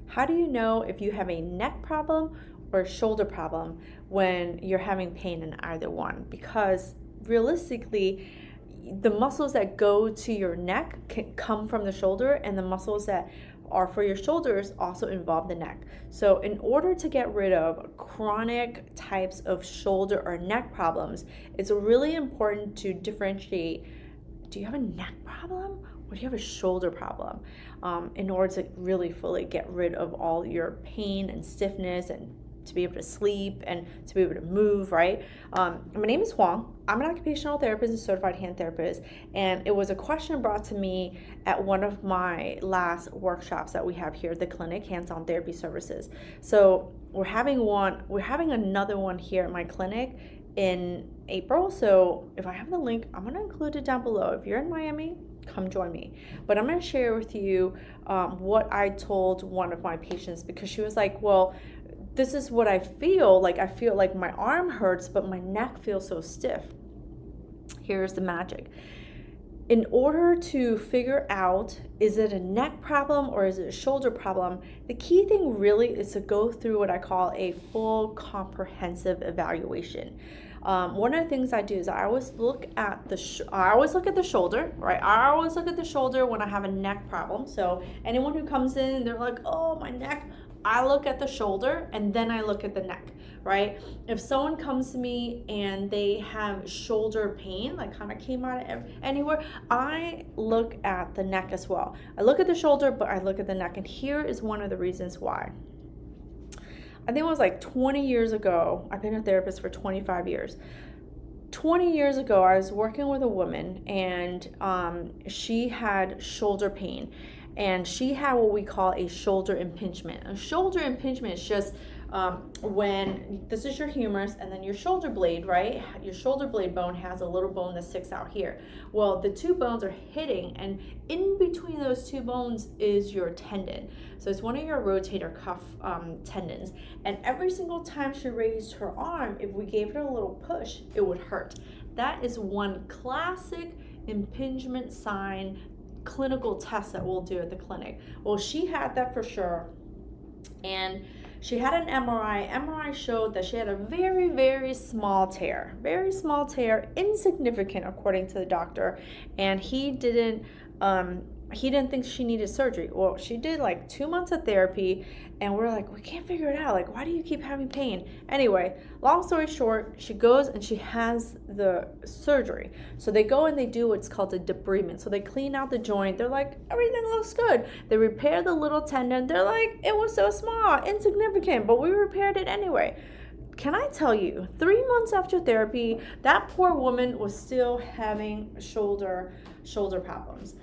How do you know if you have a neck problem or a shoulder problem when you're having pain in either one? Because realistically, the muscles that go to your neck can come from the shoulder, and the muscles that are for your shoulders also involve the neck. So in order to get rid of chronic types of shoulder or neck problems, it's really important to differentiate, do you have a neck problem or do you have a shoulder problem, in order to really fully get rid of all your pain and stiffness and to be able to sleep and to be able to move, right? My name is Huang. I'm an occupational therapist and certified hand therapist, and it was a question brought to me at one of my last workshops that we have here at the clinic, hands-on therapy services. So we're having another one here at my clinic in April. So if I have the link, I'm going to include it down below. If you're in Miami, come join me. But I'm going to share with you what I told one of my patients, because she was like, well, this is what I feel like. I feel like my arm hurts, but my neck feels so stiff. Here's the magic. In order to figure out, is it a neck problem or is it a shoulder problem, the key thing really is to go through what I call a full comprehensive evaluation. One of the things I do is I always look at the shoulder, right? I always look at the shoulder when I have a neck problem. So anyone who comes in and they're like, oh, my neck, I look at the shoulder and then I look at the neck, right? If someone comes to me and they have shoulder pain, like kind of came out of anywhere, I look at the neck as well. I look at the shoulder, but I look at the neck. And here is one of the reasons why. I think it was like 20 years ago. I've been a therapist for 25 years. 20 years ago, I was working with a woman, and she had shoulder pain, and she had what we call a shoulder impingement. A shoulder impingement is just when this is your humerus and then your shoulder blade, right? Your shoulder blade bone has a little bone that sticks out here. Well, the two bones are hitting, and in between those two bones is your tendon. So it's one of your rotator cuff tendons. And every single time she raised her arm, if we gave her a little push, it would hurt. That is one classic impingement sign clinical test that we'll do at the clinic. Well, she had that for sure. And she had an MRI. MRI showed that she had a very, very small tear. Very small tear, insignificant according to the doctor. And he didn't think she needed surgery. Well, she did like 2 months of therapy, and we're like, we can't figure it out. Like, why do you keep having pain? Anyway, long story short, she goes and she has the surgery. So they go and they do what's called a debridement. So they clean out the joint. They're like, everything looks good. They repair the little tendon. They're like, it was so small, insignificant, but we repaired it anyway. Can I tell you, 3 months after therapy, that poor woman was still having shoulder problems.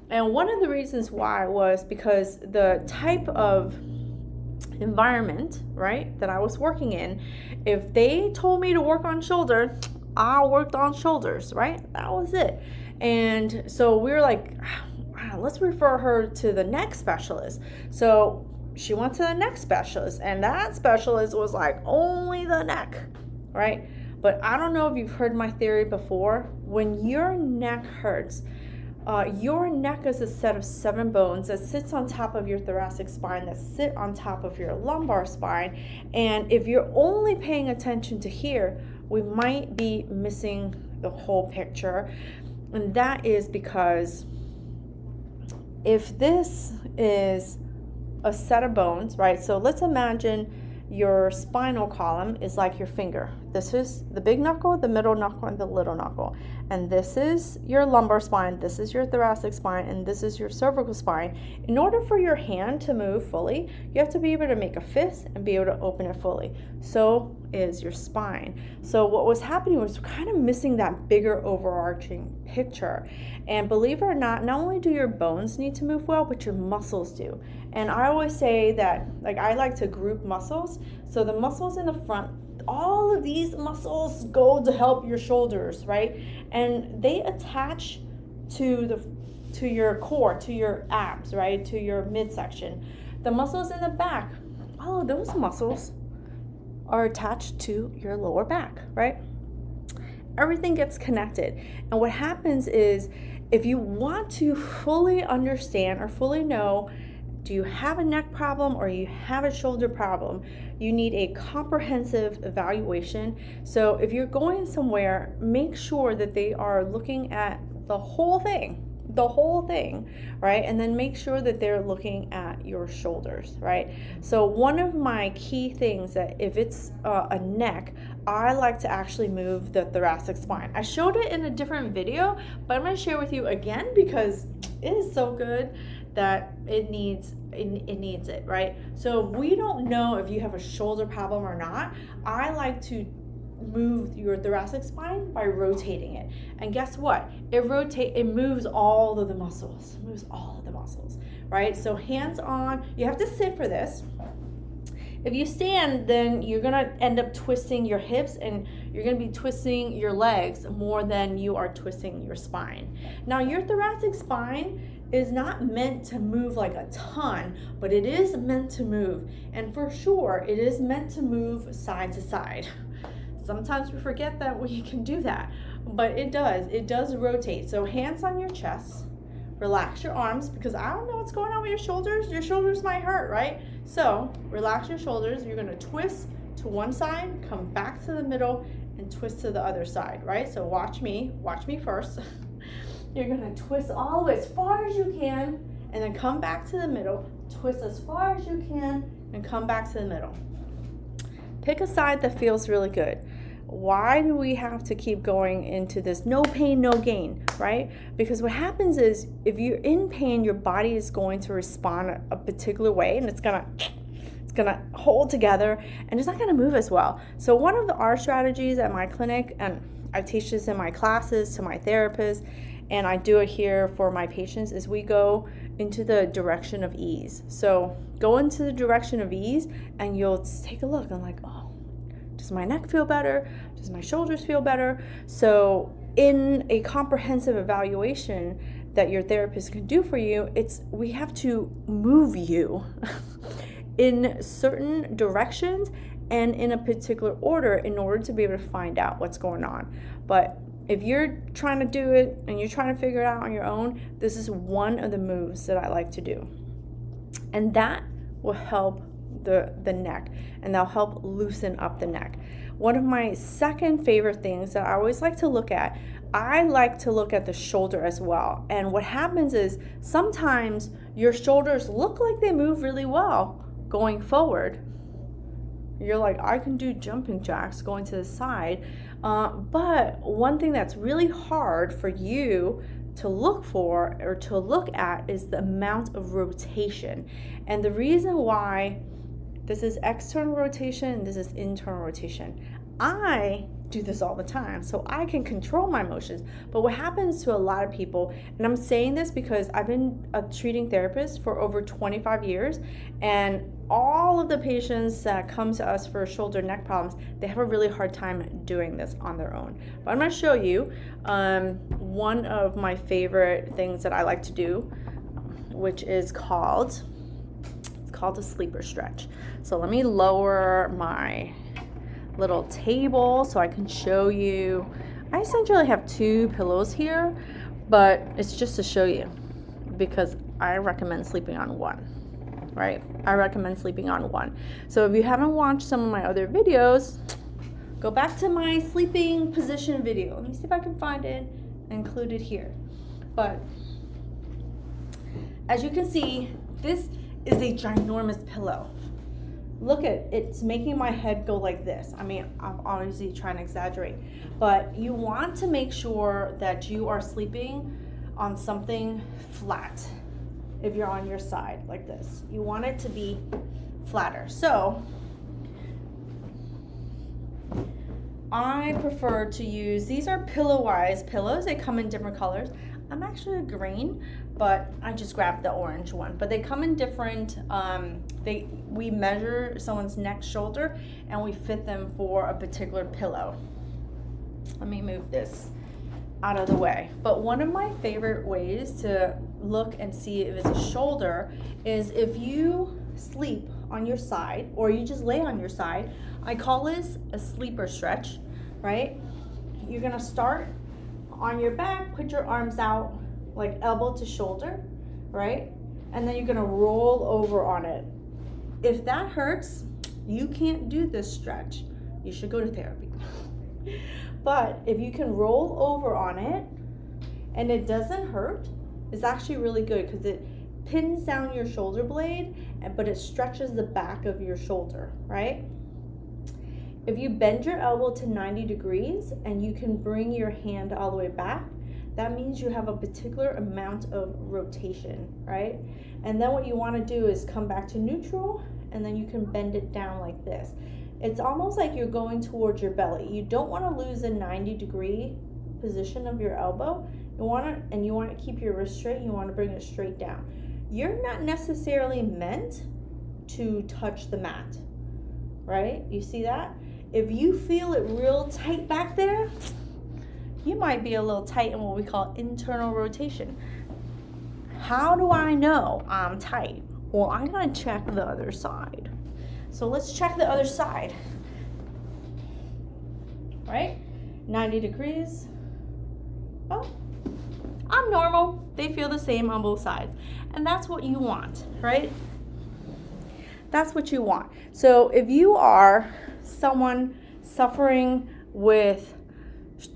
And one of the reasons why was because the type of environment, right, that I was working in, if they told me to work on shoulder, I worked on shoulders, right? That was it. And so we were like, let's refer her to the neck specialist. So she went to the neck specialist, and that specialist was like, only the neck, right? But I don't know if you've heard my theory before. When your neck hurts, your neck is a set of 7 bones that sits on top of your thoracic spine, that sit on top of your lumbar spine. And if you're only paying attention to here, we might be missing the whole picture. And that is because if this is a set of bones, right? So let's imagine your spinal column is like your finger. This is the big knuckle, the middle knuckle, and the little knuckle. And this is your lumbar spine, this is your thoracic spine, and this is your cervical spine. In order for your hand to move fully, you have to be able to make a fist and be able to open it fully. So is your spine. So what was happening was kind of missing that bigger overarching picture. And believe it or not only do your bones need to move well, but your muscles do. And I always say that, like, I like to group muscles. So the muscles in the front, all of these muscles go to help your shoulders, right? And they attach to your core, to your abs, right? To your midsection. The muscles in the back, all of those muscles are attached to your lower back, right? Everything gets connected. And what happens is, if you want to fully understand or fully know do you have a neck problem or you have a shoulder problem, you need a comprehensive evaluation. So if you're going somewhere, make sure that they are looking at the whole thing, right? And then make sure that they're looking at your shoulders, right? So one of my key things that if it's a neck, I like to actually move the thoracic spine. I showed it in a different video, but I'm going to share with you again because it is so good that it needs it, right? So if we don't know if you have a shoulder problem or not, I like to move your thoracic spine by rotating it. And guess what? It moves all of the muscles. It moves all of the muscles, right? So hands on, you have to sit for this. If you stand, then you're gonna end up twisting your hips and you're gonna be twisting your legs more than you are twisting your spine. Now your thoracic spine is not meant to move like a ton, but it is meant to move. And for sure, it is meant to move side to side. Sometimes we forget that we can do that, but it does rotate. So hands on your chest, relax your arms, because I don't know what's going on with your shoulders might hurt, right? So relax your shoulders, you're gonna twist to one side, come back to the middle, and twist to the other side, right? So watch me first. You're gonna twist all the way as far as you can, and then come back to the middle, twist as far as you can, and come back to the middle. Pick a side that feels really good. Why do we have to keep going into this no pain, no gain, right? Because what happens is if you're in pain, your body is going to respond a particular way, and it's gonna hold together, and it's not gonna move as well. So one of our strategies at my clinic, and I teach this in my classes to my therapists, and I do it here for my patients, is we go into the direction of ease. So go into the direction of ease, and you'll take a look and like, oh, does my neck feel better? Does my shoulders feel better? So in a comprehensive evaluation that your therapist can do for you, we have to move you in certain directions and in a particular order in order to be able to find out what's going on. But if you're trying to do it and you're trying to figure it out on your own, this is one of the moves that I like to do. And that will help the neck, and that'll help loosen up the neck. One of my second favorite things that I always like to look at, I like to look at the shoulder as well. And what happens is sometimes your shoulders look like they move really well going forward. You're like, I can do jumping jacks going to the side. But one thing that's really hard for you to look for or to look at is the amount of rotation. And the reason why this is external rotation, this is internal rotation. I do this all the time, so I can control my motions. But what happens to a lot of people, and I'm saying this because I've been a treating therapist for over 25 years, and all of the patients that come to us for shoulder neck problems, they have a really hard time doing this on their own. But I'm going to show you one of my favorite things that I like to do, which is called a sleeper stretch. So let me lower my little table so I can show you. I essentially have two pillows here, but it's just to show you because I recommend sleeping on one, right? I recommend sleeping on one. So if you haven't watched some of my other videos, go back to my sleeping position video. Let me see if I can find it and include it here. But as you can see, this is a ginormous pillow. Look at it's making my head go like this. I mean, I'm obviously trying to exaggerate, but you want to make sure that you are sleeping on something flat. If you're on your side like this, you want it to be flatter. So I prefer to use, these are Pillow-Wise pillows. They come in different colors. I'm actually a green, but I just grabbed the orange one. But they come in different, we measure someone's neck, shoulder, and we fit them for a particular pillow. Let me move this out of the way. But one of my favorite ways to look and see if it's a shoulder is if you sleep on your side or you just lay on your side. I call this a sleeper stretch, right? You're gonna start on your back, put your arms out like elbow to shoulder, right? and then you're gonna roll over on it. If that hurts, you can't do this stretch. You should go to therapy. But if you can roll over on it and it doesn't hurt, it's actually really good because it pins down your shoulder blade, but it stretches the back of your shoulder, right? If you bend your elbow to 90 degrees and you can bring your hand all the way back, that means you have a particular amount of rotation, right? And then what you want to do is come back to neutral, and then you can bend it down like this. It's almost like you're going towards your belly. You don't want to lose a 90-degree position of your elbow. You want to keep your wrist straight. You want to bring it straight down. You're not necessarily meant to touch the mat, right? You see that? If you feel it real tight back there, you might be a little tight in what we call internal rotation. How do I know I'm tight? Well, I'm gonna check the other side. So let's check the other side. Right? 90 degrees. Oh, I'm normal. They feel the same on both sides. And that's what you want, right? That's what you want. So if you are someone suffering with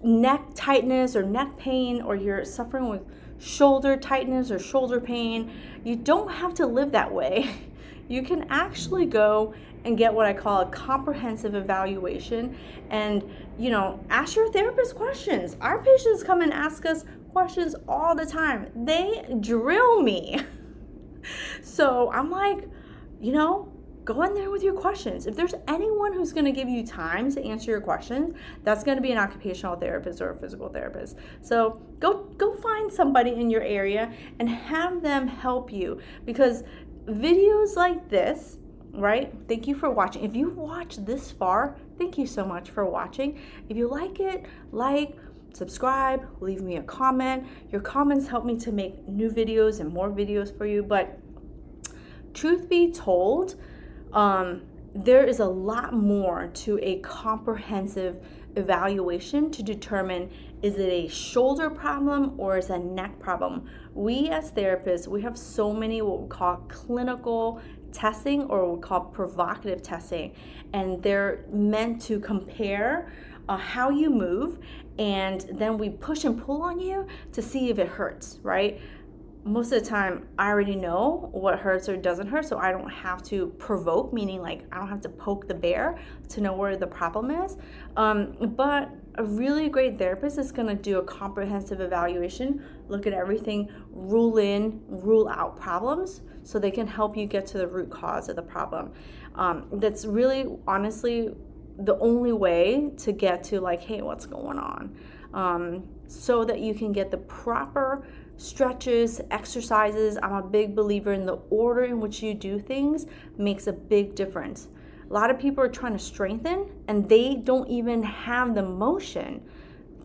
neck tightness or neck pain, or you're suffering with shoulder tightness or shoulder pain, you don't have to live that way. You can actually go and get what I call a comprehensive evaluation and, ask your therapist questions. Our patients come and ask us questions all the time. They drill me. So I'm like, go in there with your questions. If there's anyone who's going to give you time to answer your questions, that's going to be an occupational therapist or a physical therapist. So go find somebody in your area and have them help you, because videos like this, right? Thank you for watching. If you've watched this far, thank you so much for watching. If you like it, subscribe, leave me a comment. Your comments help me to make new videos and more videos for you. But truth be told, there is a lot more to a comprehensive evaluation to determine, is it a shoulder problem or is it a neck problem? We as therapists, we have so many what we call clinical testing or what we call provocative testing, and they're meant to compare how you move, and then we push and pull on you to see if it hurts, right? Most of the time, I already know what hurts or doesn't hurt, so I don't have to provoke, meaning I don't have to poke the bear to know where the problem is. But a really great therapist is going to do a comprehensive evaluation, look at everything, rule in, rule out problems, so they can help you get to the root cause of the problem. That's really, honestly, the only way to get to hey, what's going on? So that you can get the proper stretches, exercises. I'm a big believer in the order in which you do things makes a big difference. A lot of people are trying to strengthen and they don't even have the motion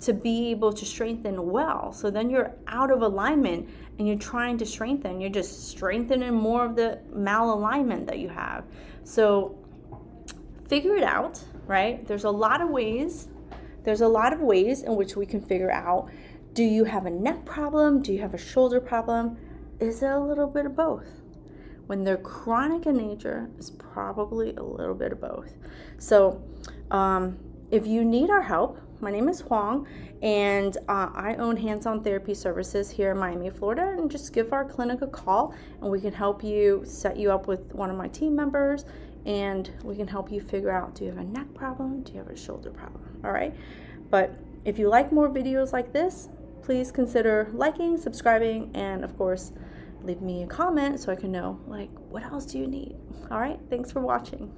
to be able to strengthen well. So then you're out of alignment and you're trying to strengthen. You're just strengthening more of the malalignment that you have. So figure it out, right? There's a lot of ways in which we can figure out, do you have a neck problem? Do you have a shoulder problem? Is it a little bit of both? When they're chronic in nature, it's probably a little bit of both. So if you need our help, my name is Huang, and I own hands-on therapy services here in Miami, Florida, and just give our clinic a call and we can help you, set you up with one of my team members, and we can help you figure out, do you have a neck problem? Do you have a shoulder problem? All right. But if you like more videos like this, please consider liking, subscribing, and of course, leave me a comment so I can know, what else do you need? All right. Thanks for watching.